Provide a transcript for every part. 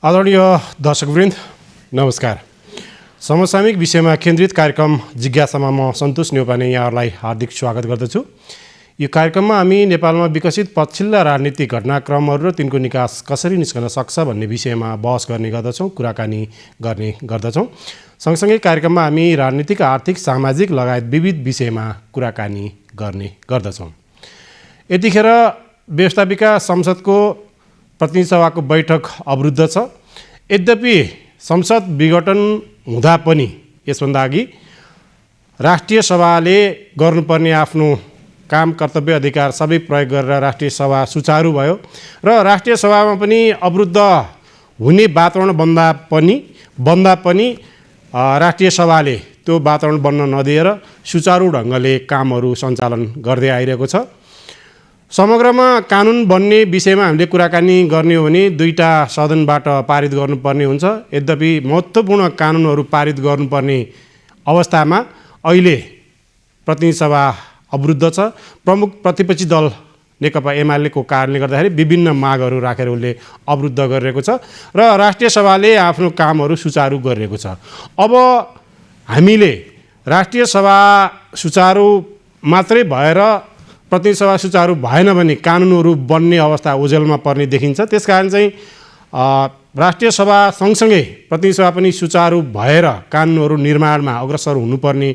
आदरणीय दर्शकवृन्द नमस्कार। समसामयिक विषयमा केन्द्रित कार्यक्रम जिज्ञासामा म सन्तोष न्यौपाने यहाँहरूलाई हार्दिक स्वागत गर्दछु। यो कार्यक्रममा हामी नेपालमा विकसित पछिल्ला राजनीतिक घटनाक्रमहरू र तिनको निकास कसरी निस्कन सक्छ भन्ने विषयमा बहस गर्ने गर्दछौँ, कुराकानी गर्ने गर्दछौँ। सँगसँगै कार्यक्रममा हामी राजनीतिक, आर्थिक, सामाजिक लगायत विविध विषयमा कुराकानी गर्ने गर्दछौँ। यतिखेर व्यवस्थापिका संसदको प्रतिनिधि सभाको बैठक अवरुद्ध छ। यद्यपि संसद विघटन हुँदा पनि यसभन्दा अघि राष्ट्रिय सभाले गर्नुपर्ने आफ्नो काम, कर्तव्य, अधिकार सबै प्रयोग गरेर राष्ट्रिय सभा सुचारू भयो र राष्ट्रिय सभामा पनि अवरुद्ध हुने वातावरण बन्दा पनि राष्ट्रिय सभाले त्यो वातावरण बन्न नदिएर सुचारू ढङ्गले कामहरू सञ्चालन गर्दै आइरहेको छ। समग्रमा कानुन बन्ने विषयमा हामीले कुराकानी गर्ने हो भने दुईटा सदनबाट पारित गर्नुपर्ने हुन्छ। यद्यपि महत्त्वपूर्ण कानुनहरू पारित गर्नुपर्ने अवस्थामा अहिले प्रतिनिधि सभा अवरुद्ध छ। प्रमुख प्रतिपक्षी दल नेकपा एमालेको कारणले गर्दाखेरि विभिन्न मागहरू राखेर उसले अवरुद्ध गरिरहेको छ र राष्ट्रिय सभाले आफ्नो कामहरू सुचारू गरिरहेको छ। अब हामीले राष्ट्रिय सभा सुचारू मात्रै भएर प्रतिनिधि सभा सुचारू भएन भने कानुनहरू बन्ने अवस्था ओझेलमा पर्ने देखिन्छ। त्यसकारण चाहिँ राष्ट्रिय सभा सँगसँगै प्रतिनिधि सभा पनि सुचारू भएर कानुनहरू निर्माणमा अग्रसर हुनुपर्ने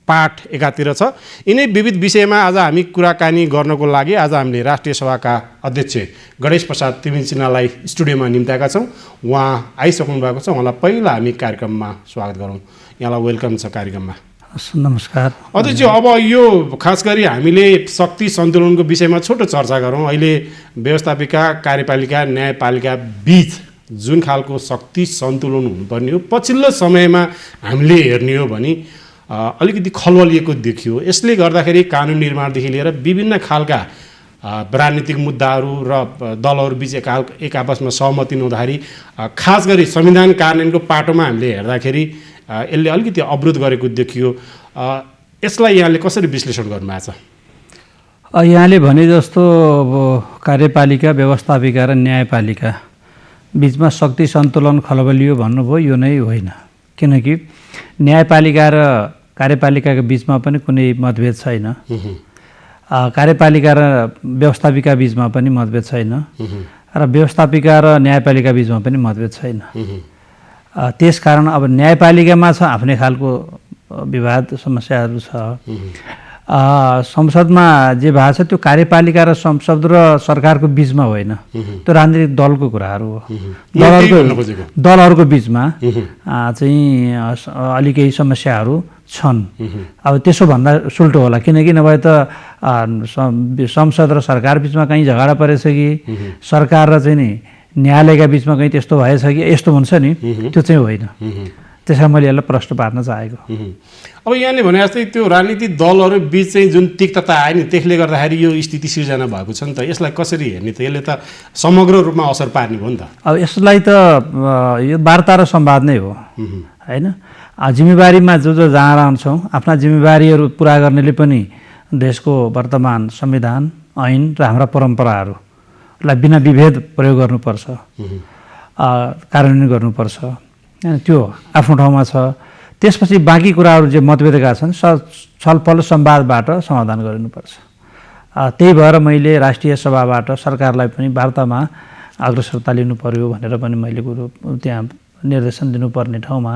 पाठ एकातिर छ। यिनै विविध विषयमा आज हामी कुराकानी गर्नको लागि आज हामीले राष्ट्रिय सभाका अध्यक्ष गणेश प्रसाद तिमिल सिन्हालाई स्टुडियोमा निम्त्याएका छौँ। उहाँ आइसक्नु भएको छ। उहाँलाई पहिला हामी कार्यक्रममा स्वागत गरौँ। यहाँलाई वेलकम छ कार्यक्रममा। नमस्कार अध्यक्ष। अब यो खास गरी हामीले शक्ति सन्तुलनको विषयमा छोटो चर्चा गरौँ। अहिले व्यवस्थापिका, कार्यपालिका, न्यायपालिका बीच जुन खालको शक्ति सन्तुलन हुनुपर्ने हो पछिल्लो समयमा हामीले हेर्ने हो भने अलिकति खलबलिएको देखियो। यसले गर्दाखेरि कानुन निर्माणदेखि लिएर विभिन्न खालका राजनीतिक मुद्दाहरू र दलहरू बिच एक आपसमा सहमति नहुँदाखेरि खास गरी संविधान कार्यान्वयनको पाटोमा हामीले हेर्दाखेरि यसले अलिकति अवरुद्ध गरेको देखियो। यसलाई यहाँले कसरी विश्लेषण गर्नुभएको छ? यहाँले भने जस्तो कार्यपालिका, व्यवस्थापिका र न्यायपालिका बिचमा शक्ति सन्तुलन खलबलियो भन्नुभयो, यो नै होइन। किनकि न्यायपालिका र कार्यपालिकाको बिचमा पनि कुनै मतभेद छैन, कार्यपालिका र व्यवस्थापिका बिचमा पनि मतभेद छैन र व्यवस्थापिका र न्यायपालिका बिचमा पनि मतभेद छैन। त्यसकारण अब न्यायपालिकामा छ आफ्नै खालको विवाद समस्याहरू छ। संसदमा जे भएको छ त्यो कार्यपालिका र संसद र सरकारको बिचमा होइन, त्यो राजनीतिक दलको कुराहरू हो। दलहरूको बिचमा चाहिँ अलि केही समस्याहरू छन्। अब त्यसो भन्दा सुल्टो होला, किनकि नभए त संसद र सरकार बिचमा कहीँ झगडा परेछ कि सरकार र चाहिँ नि न्यायालयका बिचमा कहीँ त्यस्तो भएछ कि यस्तो हुन्छ नि, त्यो चाहिँ होइन। त्यसमा मैले यसलाई प्रश्न पार्न चाहेको। अब यहाँले भने जस्तै त्यो राजनीतिक दलहरू बिच चाहिँ जुन तिक्तता आयो नि, त्यसले गर्दाखेरि यो स्थिति सिर्जना भएको छ नि त। यसलाई कसरी हेर्ने त? यसले त समग्र रूपमा असर पार्ने हो नि त। अब यसलाई त यो वार्ता र संवाद नै हो होइन। जिम्मेवारीमा जो जहाँ रहन्छौँ आफ्ना जिम्मेवारीहरू पुरा गर्नेले पनि देशको वर्तमान संविधान, ऐन र हाम्रा परम्पराहरूलाई बिना विभेद प्रयोग गर्नुपर्छ, कार्यान्वयन गर्नुपर्छ। त्यो आफ्नो ठाउँमा छ। त्यसपछि बाँकी कुराहरू जे मतभेदका छन् छलफल संवादबाट समाधान गरिनुपर्छ। त्यही भएर मैले राष्ट्रिय सभाबाट सरकारलाई पनि वार्तामा अग्रसरता लिनु पर्यो भनेर पनि मैले कुरो त्यहाँ निर्देशन दिनुपर्ने ठाउँमा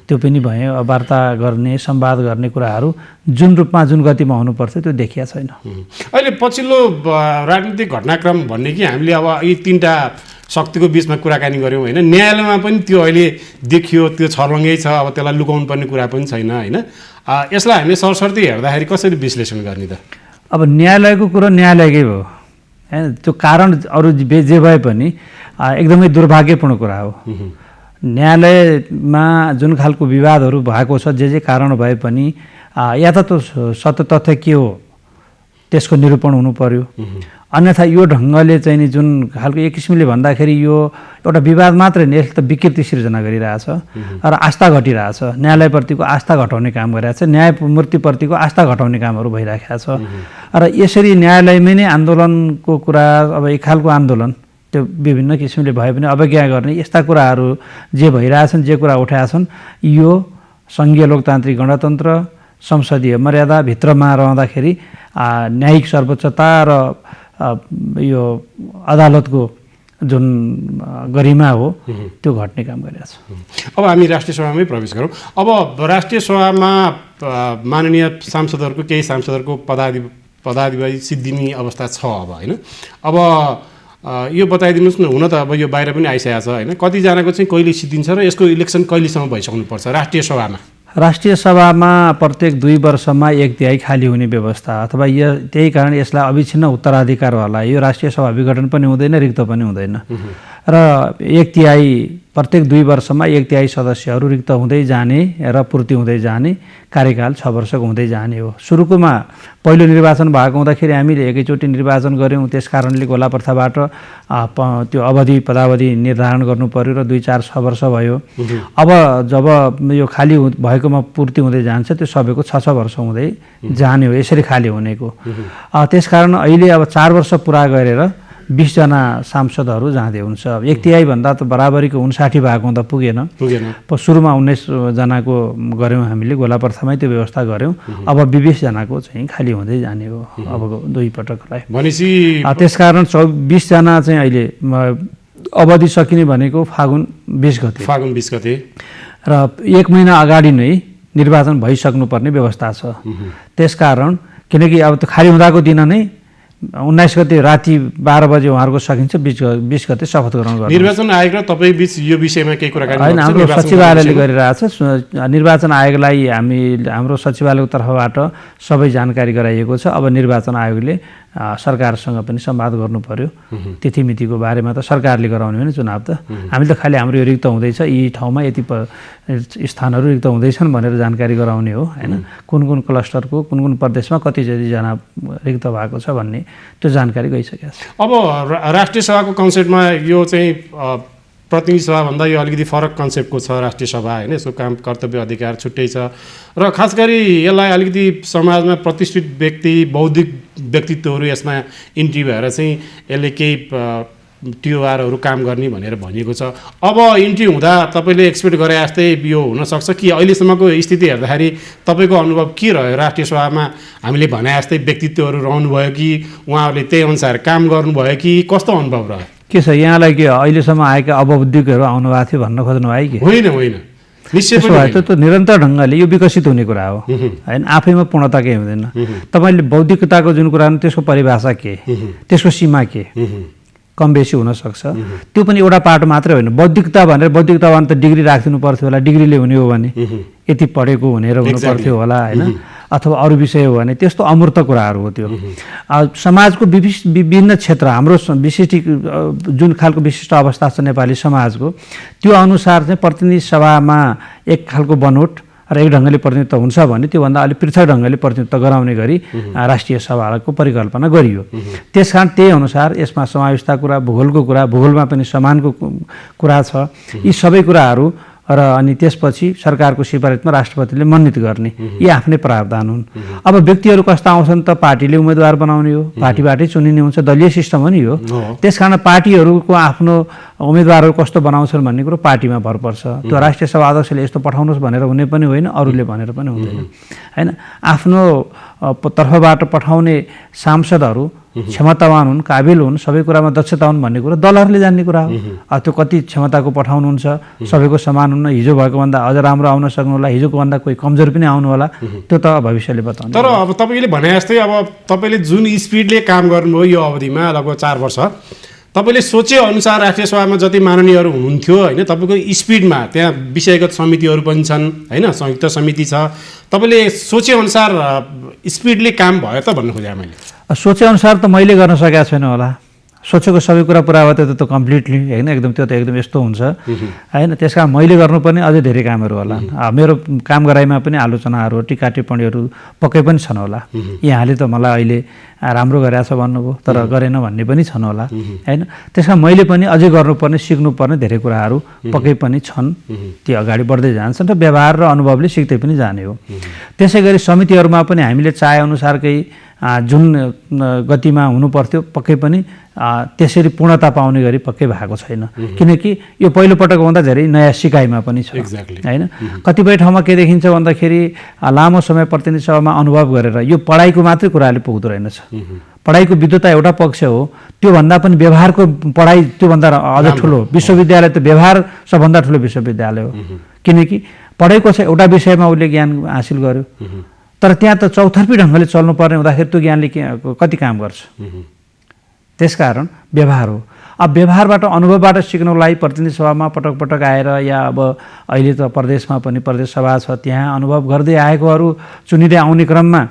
त्यो पनि भयो। वार्ता गर्ने, संवाद गर्ने कुराहरू जुन रूपमा, जुन गतिमा हुनुपर्छ त्यो देखिया छैन। अहिले पछिल्लो राजनीतिक घटनाक्रम भन्ने कि हामीले अब यी तीनटा शक्तिको बिचमा कुराकानी गऱ्यौँ होइन। न्यायालयमा पनि त्यो अहिले देखियो, त्यो छर्लङ्गै छ। अब त्यसलाई लुकाउनु पर्ने कुरा पनि छैन होइन। यसलाई हामीले सरसर्ती हेर्दाखेरि कसरी विश्लेषण गर्ने त? अब न्यायालयको कुरो न्यायालयकै हो होइन। त्यो कारण अरू जे भए पनि एकदमै दुर्भाग्यपूर्ण कुरा हो। न्यायालयमा जुन खालको विवादहरू भएको छ, जे कारण भए पनि या त सत्य तथ्य के हो त्यसको निरूपण हुनु पर्यो। अन्यथा यो ढङ्गले चाहिँ नि जुन खालको एक किसिमले भन्दाखेरि यो एउटा विवाद मात्रै नि, यसले त विकृति सिर्जना गरिरहेछ र आस्था घटिरहेछ। न्यायालयप्रतिको आस्था घटाउने काम गरिरहेछ, न्यायमूर्तिप्रतिको आस्था घटाउने कामहरू भइरहेको छ। र यसरी न्यायालयमै नै आन्दोलनको कुरा, अब एक खालको आन्दोलन त्यो विभिन्न किसिमले भए पनि अवज्ञा गर्ने यस्ता कुराहरू जे भइरहेछन्, जे कुरा उठाएछन्, यो सङ्घीय लोकतान्त्रिक गणतन्त्र संसदीय मर्यादाभित्रमा रहँदाखेरि न्यायिक सर्वोच्चता र यो अदालतको जुन गरिमा हो त्यो घट्ने काम गरिरहेछ। अब हामी राष्ट्रिय सभामै प्रवेश गरौँ। अब राष्ट्रिय सभामा माननीय सांसदहरूको केही सांसदहरूको पदाधिकारी सिद्धिने अवस्था छ अब होइन। अब यो बताइदिनुहोस् न, हुन त अब यो बाहिर पनि आइसकेको छ होइन, कतिजनाको चाहिँ कहिले सिद्धिन्छ र यसको इलेक्सन कहिलेसम्म भइसक्नुपर्छ राष्ट्रिय सभामा? राष्ट्रिय सभामा प्रत्येक 2 वर्षमा 1/3 खाली हुने व्यवस्था अथवा त्यही कारण यसलाई अविच्छिन्न उत्तराधिकार होला। यो राष्ट्रिय सभा विघटन पनि हुँदैन, रिक्त पनि हुँदैन र 1/3 प्रत्येक 2 वर्षमा 1/3 सदस्यहरू रिक्त हुँदै जाने र पूर्ति हुँदै जाने कार्यकाल 6 वर्षको हुँदै जाने हो। सुरुकोमा पहिलो निर्वाचन भएको हुँदाखेरि हामीले एकैचोटि निर्वाचन गऱ्यौँ, त्यस कारणले गोला प्रथाबाट त्यो पदावधि निर्धारण गर्नु पर्यो र 2-4-6 वर्ष भयो। अब जब यो खाली भएकोमा पूर्ति हुँदै जान्छ त्यो सबैको 6 वर्ष हुँदै जाने हो, यसरी खाली हुनेको। त्यसकारण अहिले अब 4 वर्ष पुरा गरेर 20 जना सांसदहरू जाँदै हुन्छ। 1/3 भन्दा त बराबरीको 59 भएको हुँदा पुगेन। सुरुमा 19 जनाको गऱ्यौँ हामीले, गोला प्रथामै त्यो व्यवस्था गऱ्यौँ। अब 20 जनाको चाहिँ खाली हुँदै जाने हो अबको 2 पटकलाई। भनेपछि त्यसकारण 20 जना चाहिँ अहिले अवधि सकिने भनेको फागुन 20 गते र 1 महिना अगाडि नै निर्वाचन भइसक्नुपर्ने व्यवस्था छ। त्यसकारण किनकि अब त्यो खाली हुँदाको दिन नै 19 गते राति 12 बजे उहाँहरूको सकिन्छ, 20 गते शपथ ग्रहण गर्नु। निर्वाचन आयोग र तपाईँ बिच यो विषयमा केही कुराकानी होइन, हाम्रो सचिवालयले गरिरहेछ। निर्वाचन आयोगलाई हाम्रो सचिवालयको तर्फबाट सबै जानकारी गराइएको छ। अब निर्वाचन आयोगले सरकारसँग पनि संवाद गर्नु पर्यो। तिथिमितिको बारेमा त सरकारले गराउने होइन चुनाव त। हामीले त खालि हाम्रो यो रिक्त हुँदैछ, यी ठाउँमा यति स्थानहरू रिक्त हुँदैछन् भनेर जानकारी गराउने हो होइन। कुन क्लस्टरको कुन प्रदेशमा कति जना रिक्त भएको छ भन्ने त्यो जानकारी गइसकेको छ। अब राष्ट्रिय सभाको कन्सेप्टमा यो चाहिँ प्रतिनिधि सभाभन्दा यो अलिकति फरक कन्सेप्टको छ राष्ट्रिय सभा होइन। यसको काम कर्तव्य अधिकार छुट्टै छ र खास गरी यसलाई अलिकति समाजमा प्रतिष्ठित व्यक्ति बौद्धिक व्यक्तित्वहरू यसमा इन्ट्री भएर चाहिँ यसले केही टिओआरहरू काम गर्ने भनेर भनिएको छ। अब इन्ट्री हुँदा तपाईँले एक्सपेक्ट गरे जस्तै यो हुनसक्छ कि अहिलेसम्मको स्थिति हेर्दाखेरि तपाईँको अनुभव के रह्यो? राष्ट्रिय सभामा हामीले भने जस्तै व्यक्तित्वहरू रहनुभयो कि उहाँहरूले त्यही अनुसार काम गर्नुभयो कि कस्तो अनुभव रह्यो? के छ यहाँलाई के अहिलेसम्म आएका अवबुद्धिकहरू आउनुभएको थियो भन्न खोज्नु भयो कि? होइन, निश्चय पनि त्यो निरन्तर ढङ्गले यो विकसित हुने कुरा हो होइन। आफैमा पूर्णता केही हुँदैन। तपाईँले बौद्धिकताको जुन कुरा त्यसको परिभाषा के, त्यसको सीमा के, कम बेसी हुनसक्छ। त्यो पनि एउटा पाटो मात्रै होइन। बौद्धिकता भनेर बौद्धिकतामा त डिग्री राखिदिनु पर्थ्यो होला, डिग्रीले हुने हो भने यति पढेको हुनेर हुनु पर्थ्यो होला होइन, अथवा अरू विषय हो भने त्यस्तो अमूर्त कुराहरू हो त्यो। समाजको विभिन्न क्षेत्र हाम्रो विशिष्ट जुन खालको विशिष्ट अवस्था छ नेपाली समाजको त्यो अनुसार चाहिँ प्रतिनिधि सभामा एक खालको बनोट र एक ढङ्गले प्रतिनिधित्व हुन्छ भने त्योभन्दा अलिक पृथक ढङ्गले प्रतिनिधित्व गराउने गरी राष्ट्रिय सभाको परिकल्पना गरियो। त्यसकारण त्यही अनुसार यसमा समावेशता कुरा, भूगोलको कुरा, भूगोलमा पनि समानको कुरा छ। यी सबै कुराहरू र अनि त्यसपछि सरकारको सिफारिसमा राष्ट्रपतिले मनोनित गर्ने यी आफ्नै प्रावधान हुन्। अब व्यक्तिहरू कस्ता आउँछन् त पार्टीले उम्मेदवार बनाउने हो, पार्टीबाटै चुनिने हुन्छ, दलीय सिस्टम हो नि यो। त्यसकारण पार्टीहरूको आफ्नो उम्मेदवारहरू कस्तो बनाउँछन् भन्ने कुरो पार्टीमा भर पर्छ। त्यो राष्ट्रिय सभा अध्यक्षले यस्तो पठाउनुहोस् भनेर हुने पनि होइन, अरूले भनेर पनि हुँदैन होइन। आफ्नो तर्फबाट पठाउने सांसदहरू क्षमतावान हुन्, काबिल हुन्, सबै कुरामा दक्षता हुन् भन्ने कुरो दलहरूले जान्ने कुरा हो। त्यो कति क्षमताको पठाउनुहुन्छ, सबैको समान हुन्न, हिजो भएको भन्दा अझ राम्रो आउन सक्नु होला, हिजोको भन्दा कोही कमजोर पनि आउनु होला, त्यो त भविष्यले बताउनु। तर अब तपाईँले भने जस्तै अब तपाईँले जुन स्पिडले काम गर्नुभयो यो अवधिमा लगभग 4 वर्ष, तपाईँले सोचे अनुसार राष्ट्रिय सभामा जति माननीयहरू हुनुहुन्थ्यो होइन, तपाईँको स्पिडमा त्यहाँ विषयगत समितिहरू पनि छन् होइन, संयुक्त समिति छ, तपाईँले सोचे अनुसार स्पिडले काम भयो त भन्नु खोजेँ मैले? सोचे अनुसार त मैले गर्न सकेको छैन होला। सोचेको सबै कुरा पुरा भयो त कम्प्लिटली होइन, एकदम त्यो त एकदम यस्तो हुन्छ होइन। त्यस कारण मैले गर्नुपर्ने अझै धेरै कामहरू होला। मेरो काम गराइमा पनि आलोचनाहरू, टिका टिप्पणीहरू पक्कै पनि छन् होला। यहाँले त मलाई अहिले राम्रो गरेछ भन्नुभयो तर गरेन भन्ने पनि छन् होला होइन। त्यस कारण मैले पनि अझै गर्नुपर्ने, सिक्नुपर्ने धेरै कुराहरू पक्कै पनि छन्। ती अगाडि बढ्दै जान्छन् र व्यवहार र अनुभवले सिक्दै पनि जाने हो। त्यसै गरी समितिहरूमा पनि हामीले चाहे अनुसारकै जुन गतिमा हुनुपर्थ्यो पक्कै पनि त्यसरी पूर्णता पाउने गरी पक्कै भएको छैन, किनकि यो पहिलोपटक हुँदा धेरै नयाँ सिकाइमा पनि छ होइन। कतिपय ठाउँमा के देखिन्छ भन्दाखेरि लामो समय प्रतिनिधि सभामा अनुभव गरेर यो पढाइको मात्रै कुराले पुग्दो रहेनछ। पढाइको विद्वता एउटा पक्ष हो, त्योभन्दा पनि व्यवहारको पढाइ त्योभन्दा अझ ठुलो। विश्वविद्यालय त व्यवहार सबभन्दा ठुलो विश्वविद्यालय हो, किनकि पढेको छ एउटा विषयमा उसले ज्ञान हासिल गर्यो, तर त्यहाँ त चौतर्फी ढङ्गले चल्नुपर्ने हुँदाखेरि त्यो ज्ञानले कति काम गर्छ। त्यसकारण व्यवहार हो। अब व्यवहारबाट अनुभवबाट सिक्नको लागि प्रतिनिधि सभामा पटक पटक आएर या अब अहिले त प्रदेशमा पनि प्रदेश सभा छ, त्यहाँ अनुभव गर्दै आएकोहरू चुनिँदै आउने क्रममा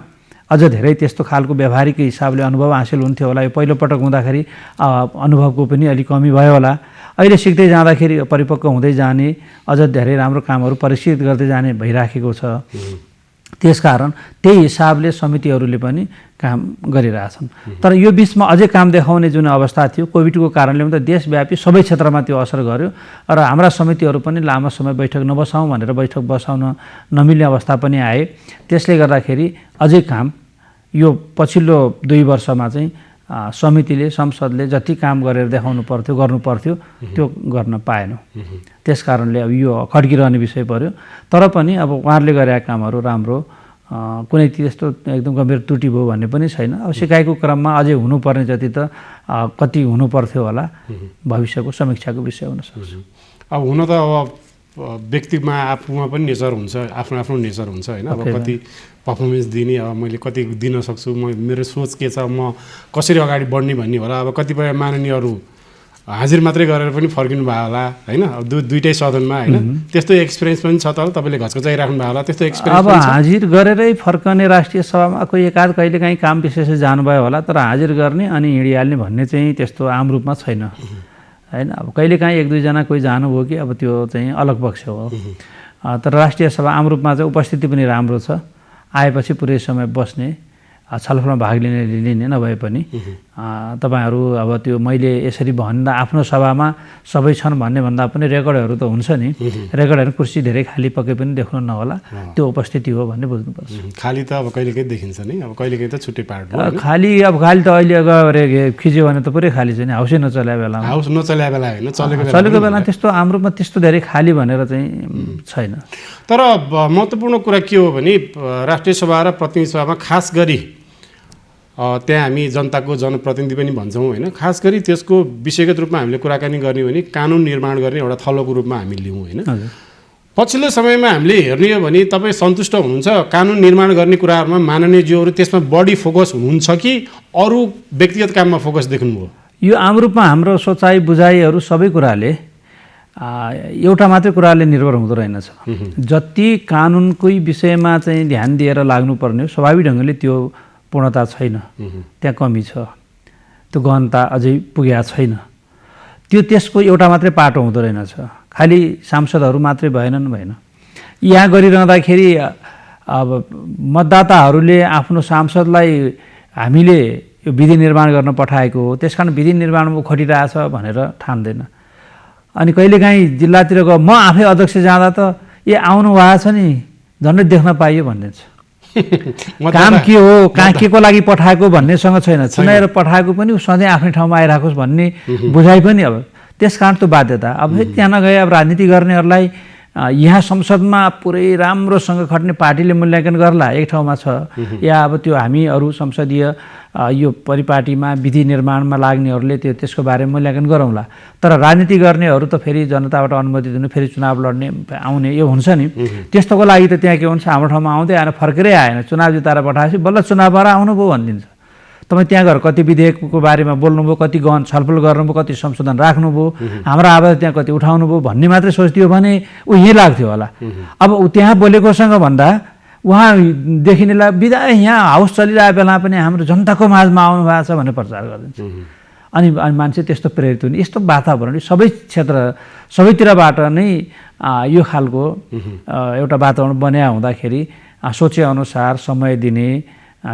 अझ धेरै त्यस्तो खालको व्यवहारिक हिसाबले अनुभव हासिल हुन्थ्यो होला। यो पहिलोपटक हुँदाखेरि अनुभवको पनि अलिक कमी भयो होला। अहिले सिक्दै जाँदाखेरि परिपक्व हुँदै जाने, अझ धेरै राम्रो कामहरू परिष्कृत गर्दै जाने भइराखेको छ। त्यसकारण त्यही हिसाबले समितिहरूले पनि काम गरिरहेछन्। तर यो बिचमा अझै काम देखाउने जुन अवस्था थियो कोभिडको कारणले पनि त देशव्यापी सबै क्षेत्रमा त्यो असर गर्यो र हाम्रा समितिहरू पनि लामो समय बैठक नबसाउँ भनेर बैठक बसाउन नमिल्ने अवस्था पनि आए। त्यसले गर्दाखेरि अझै काम यो पछिल्लो 2 वर्षमा चाहिँ समितिले संसदले जति काम गरेर देखाउनु पर्थ्यो गर्नु पर्थ्यो त्यो गर्न पाएन। त्यसकारणले अब यो खड्किरहने विषय पर्यो। तर पनि अब उहाँहरूले गरेका कामहरू राम्रो, कुनै त्यस्तो एकदम गम्भीर त्रुटि भयो भन्ने पनि छैन। अब सिकाइको क्रममा अझै हुनुपर्ने जति त कति हुनुपर्थ्यो होला, भविष्यको समीक्षाको विषय हुनसक्छ। अब हुन त अब व्यक्तिमा आफूमा पनि नेचर हुन्छ, आफ्नो आफ्नो नेचर हुन्छ होइन। अब कति पर्फर्मेन्स दिने, अब मैले कति दिन सक्छु, मेरो सोच के छ, म कसरी अगाडि बढ्ने भन्ने होला। अब कतिपय माननीयहरू हाजिर मात्रै गरेर पनि फर्किनु भयो होला होइन, अब दुईटै सदनमा होइन। त्यस्तो एक्सपिरियन्स पनि छ त तपाईँले घचघचाइराख्नु भयो होला, त्यस्तो एक्सपिरियन्स? अब हाजिर गरेरै फर्कने राष्ट्रिय सभामा कोही एकाध कहिले काहीँ काम विशेष जानुभयो होला, तर हाजिर गर्ने अनि हिँडिहाल्ने भन्ने चाहिँ त्यस्तो आम रूपमा छैन होइन। अब कहिलेकाहीँ 1-2 कोही जानुभयो कि अब त्यो चाहिँ अलग पक्ष हो। तर राष्ट्रिय सभा आम रूपमा चाहिँ उपस्थिति पनि राम्रो छ, आएपछि पुरै समय बस्ने, छलफलमा भाग लिने नभए पनि तपाईँहरू अब त्यो मैले यसरी भन्दा आफ्नो सभामा सबै छन् भन्ने भन्दा पनि रेकर्डहरू त हुन्छ नि, रेकर्डहरू कुर्सी धेरै खाली पके पनि देख्नु नहोला, त्यो उपस्थिति हो भन्ने बुझ्नुपर्छ। खाली त अब कहिलेकाहीँ देखिन्छ नि, अब कहिलेकाहीँ त छुट्टै पार्ट हो खाली। अब खाली त अहिले गएर खिच्यो भने त पुरै खाली छ नि, हाउसै नचल्या बेला, हाउस नचल्या बेला होइन, चलेको बेला त्यस्तो हाम्रो रूपमा त्यस्तो धेरै खाली भनेर चाहिँ छैन। तर महत्त्वपूर्ण कुरा के हो भने राष्ट्रिय सभा र प्रतिनिधि सभामा खास गरी त्यहाँ हामी जनताको जनप्रतिनिधि पनि भन्छौँ होइन, खास गरी त्यसको विषयगत रूपमा हामीले कुराकानी गर्ने भने कानुन निर्माण गर्ने एउटा थलोको रूपमा हामी लिउँ होइन। पछिल्लो समयमा हामीले हेर्ने हो भने तपाईँ सन्तुष्ट हुनुहुन्छ कानुन निर्माण गर्ने कुराहरूमा माननीयज्यूहरू त्यसमा बढी फोकस हुनुहुन्छ कि अरू व्यक्तिगत काममा फोकस देख्नुभयो? यो आम रूपमा हाम्रो सोचाइ बुझाइहरू सबै कुराले एउटा मात्रै कुराले निर्भर हुँदो रहेनछ। जति कानुनकै विषयमा चाहिँ ध्यान दिएर लाग्नुपर्ने हो स्वाभाविक ढङ्गले त्यो पूर्णता छैन, त्यहाँ कमी छ, त्यो गहनता अझै पुगेको छैन। त्यो त्यसको एउटा मात्रै पाटो हुँदो रहेनछ, खालि सांसदहरू मात्रै भएन। यहाँ गरिरहँदाखेरि अब मतदाताहरूले आफ्नो सांसदलाई हामीले यो विधि निर्माण गर्न पठाएको हो, त्यस कारण विधि निर्माणमा खटिरहेछ भनेर ठान्दैन। अनि कहिलेकाहीँ जिल्लातिर गयो, म आफै अध्यक्ष जाँदा त आउनु भएको छ नि झन्डै देख्न पाइयो भनिदिन्छ। काम के हो, कहाँ के को लागि पठाएको भन्नेसँग छैन, चुनाएर पठाएको पनि सधैँ आफ्नै ठाउँमा आइराखोस् भन्ने बुझाइ पनि। अब त्यस कारण त्यो बाध्यता अब त्यहाँ नगए अब राजनीति गर्नेहरूलाई यहाँ संसदमा पुरै राम्रोसँग खट्ने पार्टीले मूल्याङ्कन गर्ला एक ठाउँमा छ, या अब त्यो हामी अरू संसदीय यो परिपाटीमा विधि निर्माणमा लाग्नेहरूले त्यसको बारेमा मूल्याङ्कन गरौँला। तर राजनीति गर्नेहरू त फेरि जनताबाट अनुमति दिनु, फेरि चुनाव लड्ने आउने यो हुन्छ नि। त्यस्तोको लागि त त्यहाँ के हुन्छ, हाम्रो ठाउँमा आउँदै आएन, फर्केरै आएन, चुनाव जिताएर पठाएपछि बल्ल चुनावबाट आउनुभयो भनिदिन्छ। तपाईँ त्यहाँ गएर कति विधेयकको बारेमा बोल्नुभयो, कति गहन छलफल गर्नुभयो, कति संशोधन राख्नुभयो, हाम्रो आवाज त्यहाँ कति उठाउनुभयो भन्ने मात्रै सोच्थ्यो भने ऊ यहीँ लाग्थ्यो होला। अब त्यहाँ बोलेकोसँग भन्दा उहाँ देखिनेलाई बिदा यहाँ हाउस चलिरहेको बेला पनि हाम्रो जनताको माझमा आउनु भएको छ भनेर प्रचार गरिदिन्छ। अनि मान्छे त्यस्तो प्रेरित हुने, यस्तो वातावरण सबै क्षेत्र सबैतिरबाट नै यो खालको एउटा वातावरण बन्या हुँदाखेरि सोचेअनुसार समय दिने,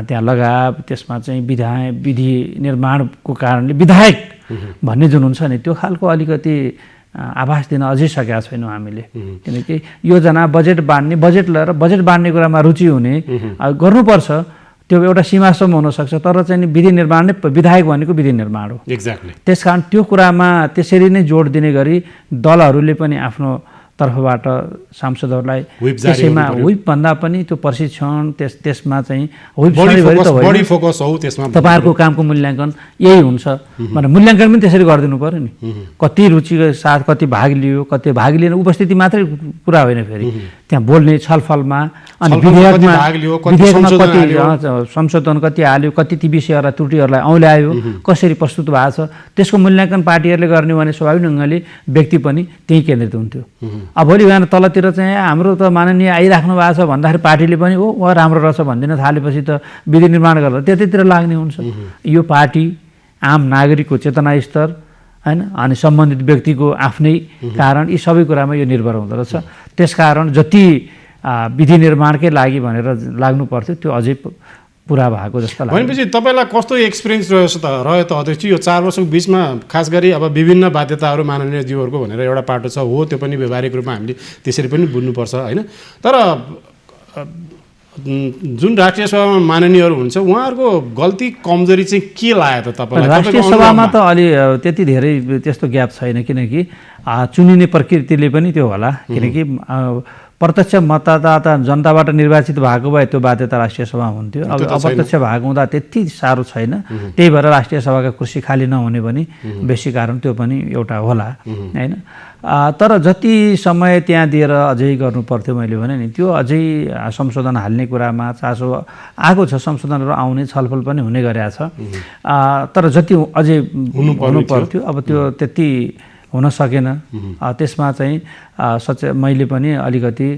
त्यहाँ लगाव, त्यसमा चाहिँ विधि निर्माणको कारणले विधायक भन्ने जुन हुन्छ नि त्यो खालको अलिकति आभास दिन अझै सकेका छैनौँ हामीले। किनकि योजना बजेट बाँड्ने, बजेट लिएर बजेट बाँड्ने कुरामा रुचि हुने गर्नुपर्छ, त्यो एउटा सीमासम्म हुनसक्छ, तर चाहिँ नि विधि निर्माण नै विधायक भनेको विधि निर्माण हो। एक्ज्याक्टली। त्यसकारण त्यो कुरामा त्यसरी नै जोड दिने गरी दलहरूले पनि आफ्नो तर्फबाट सांसदहरूलाई त्यसैमा व्हिपभन्दा पनि त्यो प्रशिक्षण त्यसमा चाहिँ बढी फोकस हो त्यसमा। तपाईँहरूको कामको मूल्याङ्कन यही हुन्छ भनेर मूल्याङ्कन पनि त्यसरी गरिदिनु पऱ्यो नि। कति रुचिको साथ कति भाग लियो, कति भाग लिएन, उपस्थिति मात्रै कुरा होइन, फेरि त्यहाँ बोल्ने छलफलमा अनि विधेयकमा कति संशोधन कति हाल्यो, कति ती विषयहरूलाई त्रुटिहरूलाई औँल्यायो, कसरी प्रस्तुत भएको छ, त्यसको मूल्याङ्कन पार्टीहरूले गर्ने भने स्वाभाविक ढङ्गले व्यक्ति पनि त्यही केन्द्रित हुन्थ्यो। अब भोलि बिहान तलतिर चाहिँ हाम्रो त माननीय आइराख्नु भएको छ भन्दाखेरि पार्टीले पनि ओ राम्रो रहेछ भनिदिन थालेपछि त विधि निर्माण गरेर त्यतैतिर लाग्ने हुन्छ। यो पार्टी आम नागरिकको चेतना स्तर होइन अनि सम्बन्धित व्यक्तिको आफ्नै कारण यी सबै कुरामा यो निर्भर हुँदो रहेछ। त्यसकारण जति विधि निर्माणकै लागि भनेर लाग्नु पर्थ्यो त्यो अझै पुरा भएको जस्तो लाग्छ। भनेपछि तपाईँलाई कस्तो एक्सपिरियन्स रह्यो त अध्यक्ष यो 4 वर्षको बिचमा? खास गरी अब विभिन्न बाध्यताहरू माननीय ज्यूहरूको भनेर एउटा पाटो छ, हो त्यो पनि व्यवहारिक रूपमा हामीले त्यसरी पनि बुझ्नुपर्छ होइन। तर जुन राष्ट्रिय सभामा माननीयहरू हुन्छ उहाँहरूको गल्ती कमजोरी चाहिँ के लाग्यो त तपाईँलाई? राष्ट्रिय सभामा त अलि त्यति धेरै त्यस्तो ग्याप छैन, किनकि चुनिने प्रकृतिले पनि त्यो होला, किनकि प्रत्यक्ष मतदाता जनताबाट निर्वाचित भएको भए त्यो बाध्यता राष्ट्रिय सभा हुन्थ्यो। अब अप्रत्यक्ष भएको हुँदा त्यति साह्रो छैन, त्यही भएर राष्ट्रिय सभाका कुर्सी खाली नहुने पनि बेसी कारण त्यो पनि एउटा होला होइन। तर जति समय त्यहाँ दिएर अझै गर्नु पर्थ्यो मैले भने नि, त्यो अझै संशोधन हाल्ने कुरामा चासो आएको छ, संशोधनहरू आउने छलफल पनि हुने गरेको छ, तर जति अझै हुनु पर्थ्यो अब त्यो त्यति हुन सकेन। त्यसमा चाहिँ मैले पनि अलिकति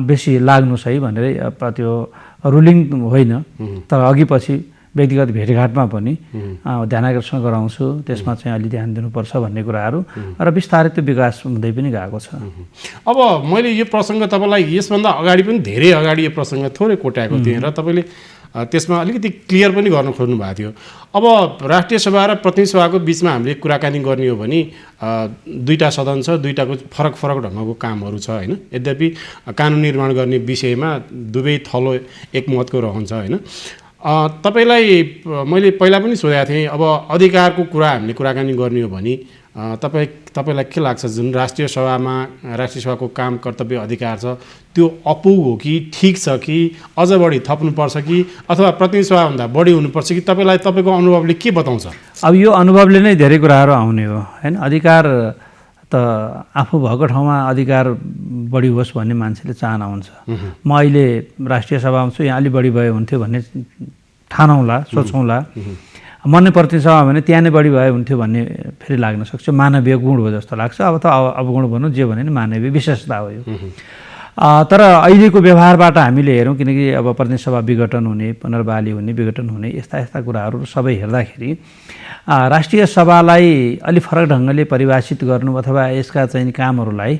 बेसी लाग्नुहोस् है भनेर त्यो रुलिङ होइन, तर अघि पछि व्यक्तिगत भेटघाटमा पनि ध्यानाकर्षण गराउँछु, त्यसमा चाहिँ अलि ध्यान दिनुपर्छ भन्ने कुराहरू र बिस्तारै त्यो विकास हुँदै पनि गएको छ। अब मैले यो प्रसङ्ग तपाईँलाई यसभन्दा अगाडि पनि धेरै अगाडि यो प्रसङ्ग थोरै कोट्याएको थिएँ र तपाईँले त्यसमा अलिकति क्लियर पनि गर्न खोज्नु भएको थियो। अब राष्ट्रिय सभा र प्रतिनिधि सभाको बिचमा हामीले कुराकानी गर्ने हो भने दुईवटा सदन छ, दुईवटाको फरक फरक ढङ्गको कामहरू छ होइन। यद्यपि कानुन निर्माण गर्ने विषयमा दुवै थलो एकमतको रहन्छ होइन। तपाईँलाई मैले पहिला पनि सोधेको थिएँ, अब अधिकारको कुरा हामीले कुराकानी गर्ने हो भने तपाईँलाई के लाग्छ जुन राष्ट्रिय सभाको काम कर्तव्य अधिकार छ त्यो अपुग हो कि ठिक छ कि अझ बढी थप्नुपर्छ कि अथवा प्रतिनिधि सभाभन्दा बढी हुनुपर्छ कि तपाईँको अनुभवले के बताउँछ? अब यो अनुभवले नै धेरै कुराहरू आउने हो होइन। अधिकार त आफू भएको ठाउँमा अधिकार बढी होस् भन्ने मान्छेले चाहना हुन्छ। म अहिले राष्ट्रिय सभामा छु, यहाँ अलि बढी भए हुन्थ्यो भन्ने ठानौँला, सोचौँला। मन प्रतिनिधि सभा भने त्यहाँ नै बढी भए हुन्थ्यो भन्ने फेरि लाग्न सक्छ, मानवीय गुण हो जस्तो लाग्छ। अब त अवगुण भनौँ जे भने नि मानवीय विशेषता हो यो। तर अहिलेको व्यवहारबाट हामीले हेरौँ, किनकि अब प्रतिनिधि सभा विघटन हुने, पुनर्बहाली हुने, विघटन हुने यस्ता कुराहरू सबै हेर्दाखेरि राष्ट्रिय सभालाई अलि फरक ढङ्गले परिभाषित गर्नु अथवा यसका चाहिँ कामहरूलाई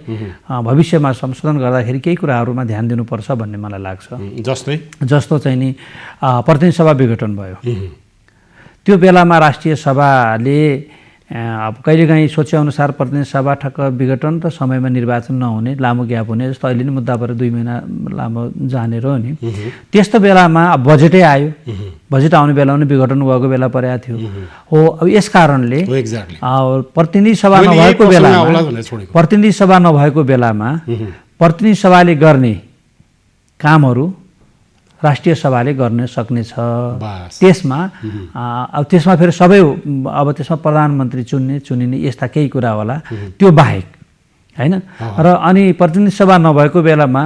भविष्यमा संशोधन गर्दाखेरि केही कुराहरूमा ध्यान दिनुपर्छ भन्ने मलाई लाग्छ। जस्तो चाहिँ नि प्रतिनिधि सभा विघटन भयो, त्यो बेलामा राष्ट्रिय सभाले अब कहिलेकाहीँ सोचेअनुसार प्रतिनिधि सभा ठक्क विघटन र समयमा निर्वाचन नहुने, लामो ग्याप हुने, जस्तो अहिले नै मुद्दा परेर 2 महिना लामो जाने रह्यो नि। त्यस्तो बेलामा बजेटै आयो, बजेट आउने बेला पनि विघटन भएको बेला परेको थियो हो। अब यस कारणले प्रतिनिधि सभा नभएको बेलामा प्रतिनिधि सभाले गर्ने कामहरू राष्ट्रिय सभाले गर्न सक्नेछ। त्यसमा फेरि सबै अब त्यसमा प्रधानमन्त्री चुनिने यस्ता केही कुरा होला, त्यो बाहेक होइन। र अनि प्रतिनिधि सभा नभएको बेलामा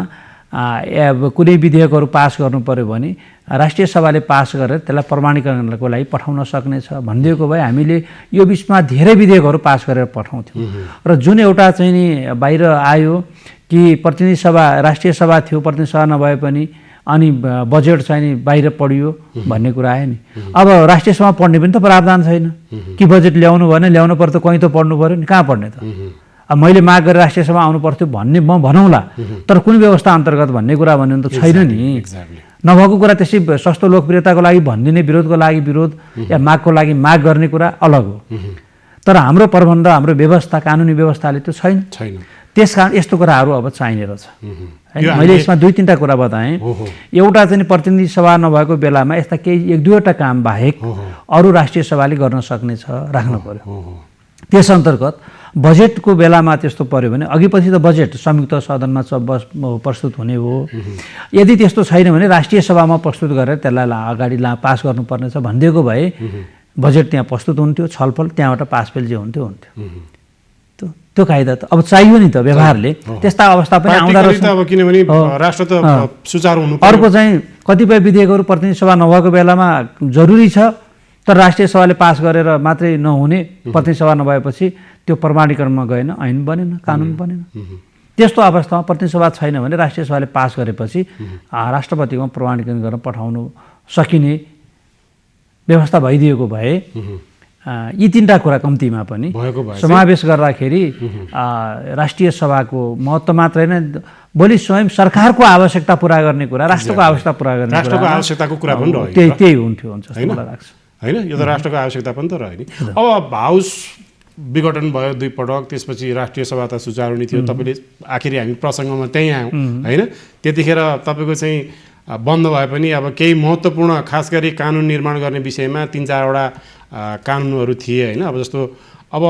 कुनै विधेयकहरू पास गर्नु पर्यो भने राष्ट्रिय सभाले पास गरेर त्यसलाई प्रमाणीकरणको लागि पठाउन सक्नेछ भनिदिएको भए हामीले यो बिचमा धेरै विधेयकहरू पास गरेर पठाउँथ्यौँ। र जुन एउटा चाहिँ नि बाहिर आयो कि प्रतिनिधि सभा राष्ट्रिय सभा थियो, प्रतिनिधि सभा नभए पनि अनि बजेट चाहिँ नि बाहिर पढियो भन्ने कुरा आयो नि। अब राष्ट्रिय सभा पढ्ने पनि त प्रावधान छैन कि बजेट ल्याउनु भने ल्याउनु पर्छ, कहीँ त पढ्नु पऱ्यो नि, कहाँ पढ्ने त? अब मैले माग गरेर राष्ट्रिय सभा आउनु पर्थ्यो भन्ने म भनौँला, तर कुन व्यवस्था अन्तर्गत भन्ने कुरा भन्ने त छैन नि। नभएको कुरा त्यसै सस्तो लोकप्रियताको लागि भनिदिने, विरोधको लागि विरोध या मागको लागि माग गर्ने कुरा अलग हो। तर हाम्रो प्रबन्ध, हाम्रो व्यवस्था, कानुनी व्यवस्थाले त्यो छैन। त्यसकारण यस्तो कुराहरू अब चाहिने रहेछ होइन। मैले यसमा 2-3टा कुरा बताएँ। एउटा चाहिँ प्रतिनिधि सभा नभएको बेलामा यस्ता केही 1-2वटा काम बाहेक अरू राष्ट्रिय सभाले गर्न सक्ने छ, राख्नु पर्यो। त्यस अन्तर्गत बजेटको बेलामा त्यस्तो पर्यो भने अघिपछि त बजेट संयुक्त सदनमा प्रस्तुत हुने हो। यदि त्यस्तो छैन भने राष्ट्रिय सभामा प्रस्तुत गरेर त्यसलाई अगाडि पास गर्नुपर्नेछ भनिदिएको भए बजेट त्यहाँ प्रस्तुत हुन्थ्यो, छलफल त्यहाँबाट पासफेल जे हुन्थ्यो त्यो कायदा त अब चाहियो नि त व्यवहारले। त्यस्ता अवस्था पनि आउँदा रहेछ। अब किनभने राष्ट्र त सुचारू हुनु पर्यो। अर्को चाहिँ कतिपय विधेयकहरू प्रतिनिधि सभा नभएको बेलामा जरुरी छ, तर राष्ट्रिय सभाले पास गरेर मात्रै नहुने, प्रतिनिधि सभा नभएपछि त्यो प्रमाणीकरणमा गएन, ऐन बनेन, कानुन बनेन। त्यस्तो अवस्थामा प्रतिनिधि सभा छैन भने राष्ट्रिय सभाले पास गरेपछि राष्ट्रपतिमा प्रमाणीकरण गर्न पठाउनु सकिने व्यवस्था भइदिएको भए यी 3टा कुरा कम्तीमा पनि समावेश गर्दाखेरि राष्ट्रिय सभाको महत्त्व मात्रै नै भोलि स्वयं सरकारको आवश्यकता पुरा गर्ने कुरा, राष्ट्रको आवश्यकता पुरा गर्ने कुरा, राष्ट्रको आवश्यकताको कुरा पनि रह्यो। त्यही हुन्थ्यो हुन्छ जस्तो मलाई लाग्छ। होइन, यो त राष्ट्रको आवश्यकता पनि त रह्यो नि। अब हाउस विघटन भयो 2 पटक, त्यसपछि राष्ट्रिय सभा त सुचारू नै थियो। तपाईँले आखिरी हामी प्रसङ्गमा त्यहीँ आयौँ होइन। त्यतिखेर तपाईँको चाहिँ बन्द भए पनि अब केही महत्त्वपूर्ण खास गरी कानुन निर्माण गर्ने विषयमा 3-4वटा कानुनहरू थिए होइन। अब जस्तो अब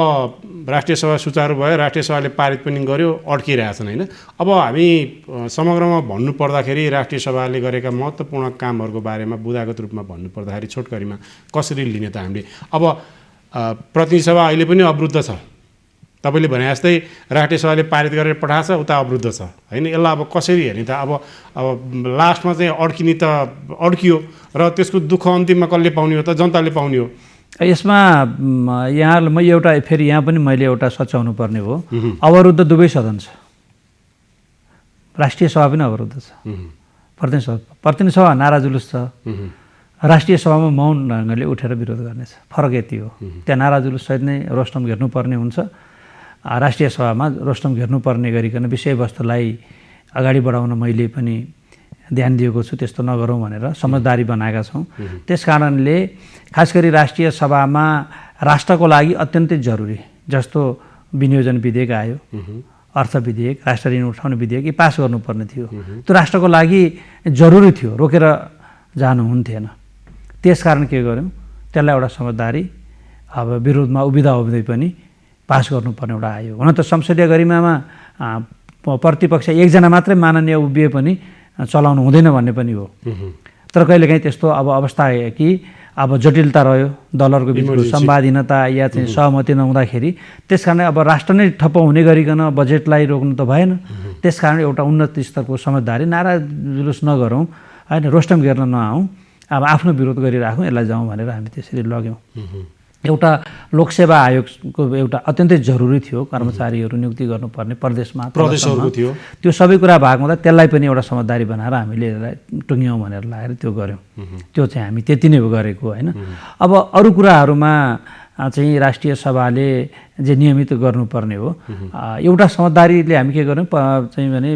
राष्ट्रिय सभा सुचारू भयो, राष्ट्रिय सभाले पारित पनि गर्यो, अड्किरहेछन् होइन। अब हामी समग्रमा भन्नुपर्दाखेरि राष्ट्रिय सभाले गरेका महत्त्वपूर्ण कामहरूको बारेमा बुदागत रूपमा भन्नुपर्दाखेरि छोटकरीमा कसरी लिने त हामीले? अब प्रतिनिधि सभा अहिले पनि अवरुद्ध छ। तपाईँले भने जस्तै राष्ट्रिय सभाले पारित गरेर पठाएछ, उता अवरुद्ध छ होइन। यसलाई अब कसरी हेर्ने त? अब लास्टमा चाहिँ अड्कियो र त्यसको दुःख अन्तिममा कसले पाउने हो त? जनताले पाउने हो। यसमा यहाँ म एउटा फेरि यहाँ पनि मैले एउटा सच्याउनु पर्ने हो। अवरुद्ध दुवै सदन छ, राष्ट्रिय सभा पनि अवरुद्ध छ। प्रतिनिधि सभा नारा जुलुस छ, राष्ट्रिय सभामा मौन ढङ्गले उठेर विरोध गर्नेछ। फरक यति हो। त्यहाँ नारा जुलुस सहित नै रोस्टम घेर्नुपर्ने हुन्छ। राष्ट्रिय सभामा रोस्टम घेर्नुपर्ने गरिकन विषयवस्तुलाई अगाडि बढाउन मैले पनि ध्यान दिएको छु, त्यस्तो नगरौँ भनेर समझदारी बनाएका छौँ। त्यस कारणले खास गरी राष्ट्रिय सभामा राष्ट्रको लागि अत्यन्तै जरुरी जस्तो विनियोजन विधेयक आयो, अर्थ विधेयक, राष्ट्र ऋण उठाउने विधेयक यी पास गर्नुपर्ने थियो। त्यो राष्ट्रको लागि जरुरी थियो, रोकेर जानु हुन्थेन। त्यस कारण के गर्यौँ, त्यसलाई एउटा समझदारी अब विरोधमा उभिँदा पनि पास गर्नुपर्ने एउटा आयो। हुन त संसदीय गरिमामा प्रतिपक्ष एकजना मात्रै माननीय उभिए पनि चलाउनु हुँदैन भन्ने पनि हो। तर कहिलेकाहीँ त्यस्तो अब अवस्था आयो कि अब जटिलता रह्यो, दलहरूको बिचको संवादहीनता या चाहिँ सहमति नहुँदाखेरि त्यस कारण अब राष्ट्र नै ठप्प हुने गरिकन बजेटलाई रोक्नु त भएन। त्यस कारण एउटा उन्नत स्तरको समझदारी, नारा जुलुस नगरौँ होइन, रोस्टम घेर्न नआउँ, अब आफ्नो विरोध गरिराखौँ, यसलाई जाउँ भनेर हामी त्यसरी लग्यौँ। एउटा लोकसेवा आयोगको एउटा अत्यन्तै जरुरी थियो, कर्मचारीहरू नियुक्ति गर्नुपर्ने प्रदेशहरू थियो। त्यो सबै कुरा भएको हुँदा त्यसलाई पनि एउटा समझदारी बनाएर हामीले यसलाई टुङ्ग्यौँ भनेर लागेर त्यो गऱ्यौँ। त्यो चाहिँ हामी त्यति नै गरेको होइन। अब अरू कुराहरूमा चाहिँ राष्ट्रिय सभाले जे नियमित गर्नुपर्ने हो, एउटा समझदारीले हामी के गर्यौँ चाहिँ भने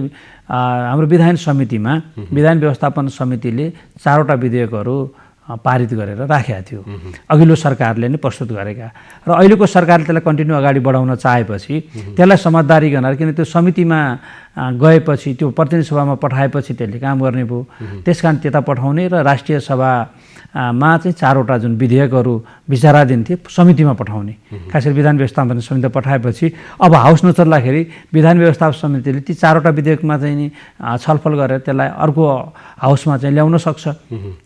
हाम्रो विधान समितिमा विधान व्यवस्थापन समितिले 4वटा विधेयकहरू पारित गरेर राखेका थियो, अघिल्लो सरकारले नै प्रस्तुत गरेका। र अहिलेको सरकारले त्यसलाई कन्टिन्यू अगाडि बढाउन चाहेपछि त्यसलाई समझदारी गरेर, किन त्यो समितिमा गएपछि त्यो प्रतिनिधि सभामा पठाएपछि त्यसले काम गर्ने भयो। त्यस कारण त्यता पठाउने र राष्ट्रिय सभामा चाहिँ 4वटा जुन विधेयकहरू विचाराधीन थिए समितिमा पठाउने, खास गरी विधान व्यवस्थापन समितिमा पठाएपछि अब हाउस नचल्दाखेरि विधान व्यवस्थापन समितिले ती 4वटा विधेयकमा चाहिँ नि छलफल गरेर त्यसलाई अर्को हाउसमा चाहिँ ल्याउन सक्छ,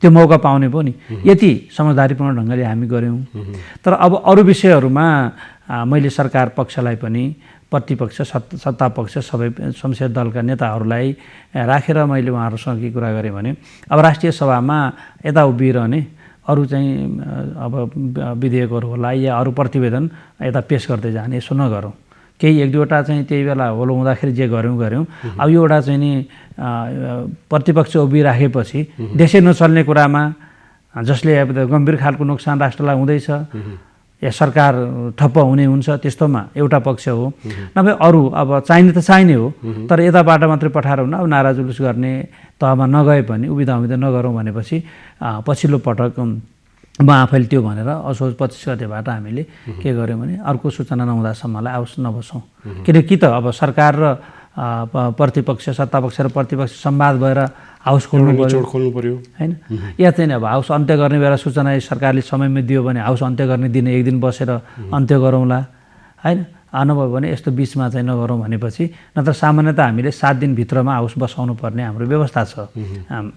त्यो मौका पाउने भयो नि। यति समझदारीपूर्ण ढङ्गले हामी गऱ्यौँ। तर अब अरू विषयहरूमा मैले सरकार पक्षलाई पनि प्रतिपक्ष सत्ता पक्ष सबै संसदीय दलका नेताहरूलाई राखेर मैले उहाँहरूसँग के कुरा गरेँ भने अब राष्ट्रिय सभामा यता उभिरहने अरू चाहिँ अब विधेयकहरू होला या अरू प्रतिवेदन यता पेस गर्दै जाने, यसो नगरौँ। केही 1-2वटा चाहिँ त्यही बेला होलो हुँदाखेरि जे गऱ्यौँ। अब यो एउटा चाहिँ नि प्रतिपक्ष उभिराखेपछि देशै नचल्ने कुरामा जसले अब गम्भीर खालको नोक्सान राष्ट्रलाई हुँदैछ या सरकार ठप्प हुने हुन्छ, त्यस्तोमा एउटा पक्ष हो। नभए अरू अब चाहिने त चाहिने हो, तर यताबाट मात्रै पठाएर हुन अब नारा जुलुस गर्ने तहमा नगए पनि उभिँदा नगरौँ भनेपछि पछिल्लो पटक म आफैले त्यो भनेर असोज 25 गतेबाट हामीले के गर्यौँ भने अर्को सूचना नहुँदासम्मलाई आवश्यक नबसौँ। किनकि त अब सरकार र प्रतिपक्ष सत्तापक्ष र प्रतिपक्ष संवाद भएर हाउस खोल्नु पर्यो खोल्नु पर्यो हैन, या चाहिँ अब हाउस अन्त्य गर्ने बेला सूचना सरकारले समयमै दियो भने हाउस अन्त्य गर्ने दिन एक दिन बसेर अन्त्य गरौँला हैन, नभयो भने यस्तो बिचमा चाहिँ नगरौँ भनेपछि नत्र सामान्यतः हामीले 7 दिनभित्रमा हाउस बसाउनु पर्ने हाम्रो व्यवस्था छ,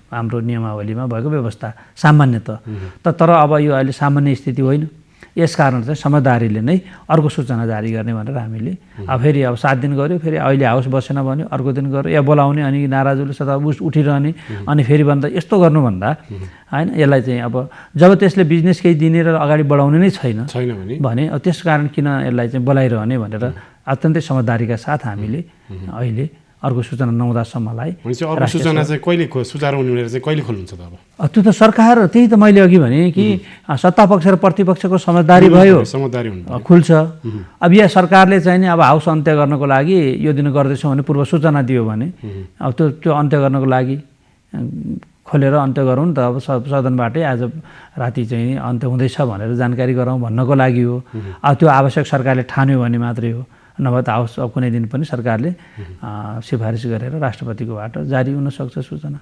हाम्रो नियमावलीमा भएको व्यवस्था सामान्यतः। तर अब यो अहिले सामान्य स्थिति होइन, यसकारण चाहिँ समझदारीले नै अर्को सूचना जारी गर्ने भनेर हामीले फेरि अब 7 दिन गऱ्यो, फेरि अहिले हाउस बसेन भन्यो, अर्को दिन गऱ्यो, या बोलाउने अनि नाराजुले सदा उठिरहने अनि फेरि भन्दा यस्तो गर्नुभन्दा हैन, यसलाई चाहिँ अब जब त्यसले बिजनेस केही दिने र अगाडि बढाउने नै छैन भने त्यस कारण किन यसलाई चाहिँ बोलाइरहने भनेर अत्यन्तै समझदारीका साथ हामीले अहिले अर्को सूचना नहुँदासम्मलाई अर्को सूचना चाहिँ कहिले सुचारू हुने चाहिँ कहिले खोल्नुहुन्छ त अब? त्यो त सरकार, त्यही त मैले अघि भने कि सत्तापक्ष र प्रतिपक्षको समझदारी भयो खुल्छ। अब यहाँ सरकारले चाहिँ नि अब हाउस अन्त्य गर्नको लागि यो दिन गर्दैछौँ भने पूर्व सूचना दियो भने अब त्यो अन्त्य गर्नको लागि खोलेर अन्त्य गरौँ नि त, अब सदनबाटै आज राति चाहिँ अन्त्य हुँदैछ भनेर जानकारी गराउँ भन्नको लागि हो। अब त्यो आवश्यक सरकारले ठान्यो भने मात्रै हो, नभए त हाउस अब कुनै दिन पनि सरकारले सिफारिस गरेर राष्ट्रपतिकोबाट जारी हुनसक्छ सूचना।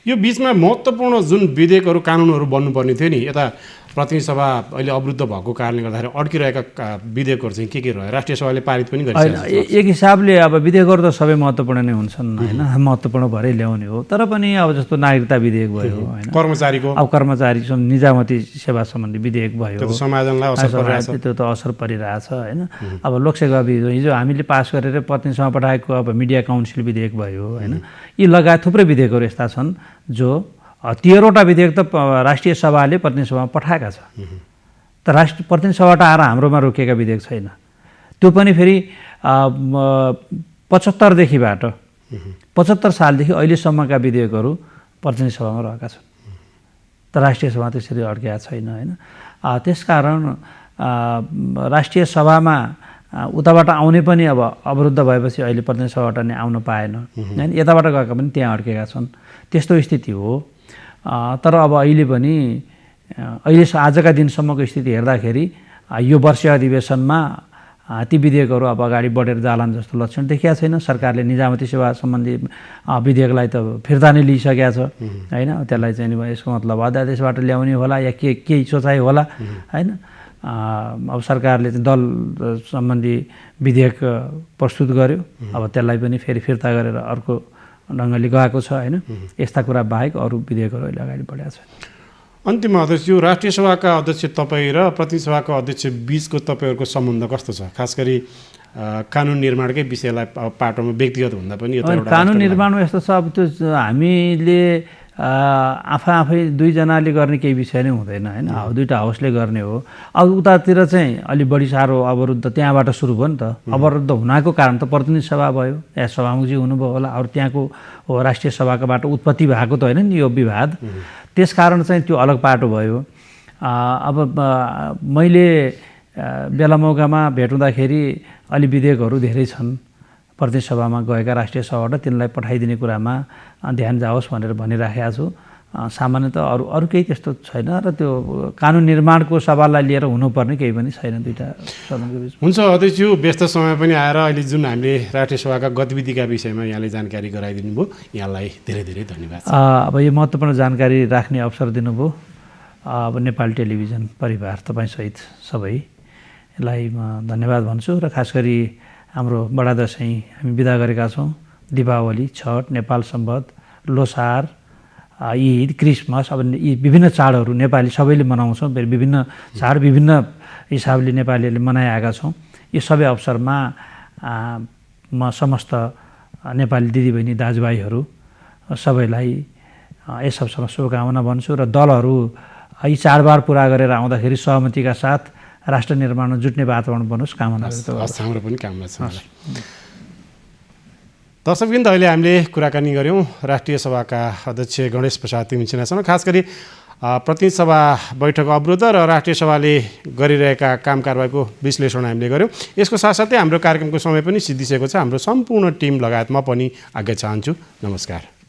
यो बिचमा महत्त्वपूर्ण जुन विधेयकहरू कानुनहरू बन्नुपर्ने थियो नि, यता प्रतिनिधि सभा अहिले अवरुद्ध भएको कारणले गर्दाखेरि अड्किरहेका विधेयकहरू चाहिँ के रह्यो? राष्ट्रिय सभाले पारित पनि गरिसकेको छ। एक हिसाबले अब विधेयकहरू त सबै महत्त्वपूर्ण नै हुन्छन् होइन, महत्त्वपूर्ण भएरै ल्याउने हो। तर पनि अब जस्तो नागरिकता विधेयक भयो होइन, कर्मचारीको अब कर्मचारी निजामती सेवा सम्बन्धी विधेयक भयो, त्यो त असर परिरहेछ होइन। अब लोकसेवा हिजो हामीले पास गरेर प्रतिनिधि सभा पठाएको अब मिडिया काउन्सिल विधेयक भयो होइन, यी लगायत थुप्रै विधेयकहरू यस्ता छन् जो 13वटा विधेयक त राष्ट्रिय सभाले प्रतिनिधि सभामा पठाएका छ, तर प्रतिनिधि सभाबाट आएर हाम्रोमा रोकिएका विधेयक छैन। त्यो पनि फेरि 75 सालदेखि अहिलेसम्मका विधेयकहरू प्रतिनिधि सभामा रहेका छन्, तर राष्ट्रिय सभा त्यसरी अड्केका छैन होइन। त्यसकारण राष्ट्रिय सभामा उताबाट आउने पनि अब अवरुद्ध भएपछि अहिले प्रतिनिधि सभाबाट नै आउन पाएन होइन, यताबाट गएका पनि त्यहाँ अड्केका छन्, त्यस्तो स्थिति हो। तर अब अहिले पनि आजका दिनसम्मको स्थिति हेर्दाखेरि यो वर्षीय अधिवेशनमा ती विधेयकहरू अब अगाडि बढेर जालान् जस्तो लक्षण देखिएको छैन। सरकारले निजामती सेवा सम्बन्धी विधेयकलाई त फिर्ता नै लिइसकेको छ होइन, त्यसलाई चाहिँ यसको मतलब अध्यादेशबाट ल्याउने होला या केही सोचाइ होला होइन। अब सरकारले चाहिँ दल सम्बन्धी विधेयक प्रस्तुत गर्यो, अब त्यसलाई पनि फेरि फिर्ता गरेर अर्को ढङ्गले गएको छ होइन। यस्ता कुरा बाहेक अरू विधेयकहरू अहिले अगाडि बढेका छन्। अन्तिममा अध्यक्ष, यो राष्ट्रिय सभाका अध्यक्ष तपाईँ र प्रतिनिधि सभाको अध्यक्ष बिचको तपाईँहरूको सम्बन्ध कस्तो छ? खास गरी कानुन निर्माणकै विषयलाई पाटोमा व्यक्तिगत भन्दा पनि कानुन निर्माणमा यस्तो छ, अब त्यो हामीले आफै दुईजनाले गर्ने केही विषय नै हुँदैन होइन, दुईवटा हाउसले गर्ने हो। अब उतातिर चाहिँ अलि बढी साह्रो अवरुद्ध त्यहाँबाट सुरु भयो नि त, अवरुद्ध हुनाको कारण त प्रतिनिधि सभा भयो या सभामुखजी हुनुभयो होला, अरू त्यहाँको राष्ट्रिय सभाकोबाट उत्पत्ति भएको त होइन नि यो विवाद, त्यस कारण चाहिँ त्यो अलग पाटो भयो। अब मैले बेला मौकामा भेट हुँदाखेरि अलि विधेयकहरू धेरै छन् प्रतिनिधि सभामा गएका राष्ट्रिय सभाबाट, तिनलाई पठाइदिने कुरामा ध्यान जाओस् भनेर भनिराखेको छु। सामान्यतः अरू केही त्यस्तो छैन र त्यो कानुन निर्माणको सवाललाई लिएर हुनुपर्ने केही पनि छैन दुईवटा सदनको बिच। हुन्छ अध्यक्ष, व्यस्त समय पनि आएर अहिले जुन हामीले राष्ट्रिय सभाका गतिविधिका विषयमा यहाँले जानकारी गराइदिनु भयो, यहाँलाई धेरै धेरै धन्यवाद। अब यो महत्त्वपूर्ण जानकारी राख्ने अवसर दिनुभयो अब नेपाल टेलिभिजन परिवार तपाईँसहित सबैलाई म धन्यवाद भन्छु। र खास गरी हाम्रो बडा दसैँ हामी बिदा गरेका छौँ, दीपावली, छठ, नेपाल सम्वत, लोसार, ईद, क्रिसमस, अब यी विभिन्न चाडहरू नेपाली सबैले मनाउँछौँ, विभिन्न चाड विभिन्न हिसाबले नेपालीहरूले मनाइआएका छौँ। यो सबै अवसरमा म समस्त नेपाली दिदीबहिनी दाजुभाइहरू सबैलाई यस अवसरमा शुभकामना भन्छु र दलहरू यी चाडबाड पुरा गरेर आउँदाखेरि सहमतिका साथ राष्ट्र निर्माणमा जुट्ने वातावरण बनोस् कामना गर्छु। हाम्रो पनि कामना छ। दर्शकवृन्द, अहिले हामीले कुराकानी गऱ्यौँ राष्ट्रिय सभाका अध्यक्ष गणेश प्रसाद तिमसिनासँग, खास गरी प्रतिनिधि सभा बैठक अवरुद्ध र राष्ट्रिय सभाले गरिरहेका काम कारबाहीको विश्लेषण हामीले गऱ्यौँ। यसको साथसाथै हाम्रो कार्यक्रमको समय पनि सिद्धिसकेको छ। हाम्रो सम्पूर्ण टिम लगायत म पनि आज्ञा चाहन्छु। नमस्कार।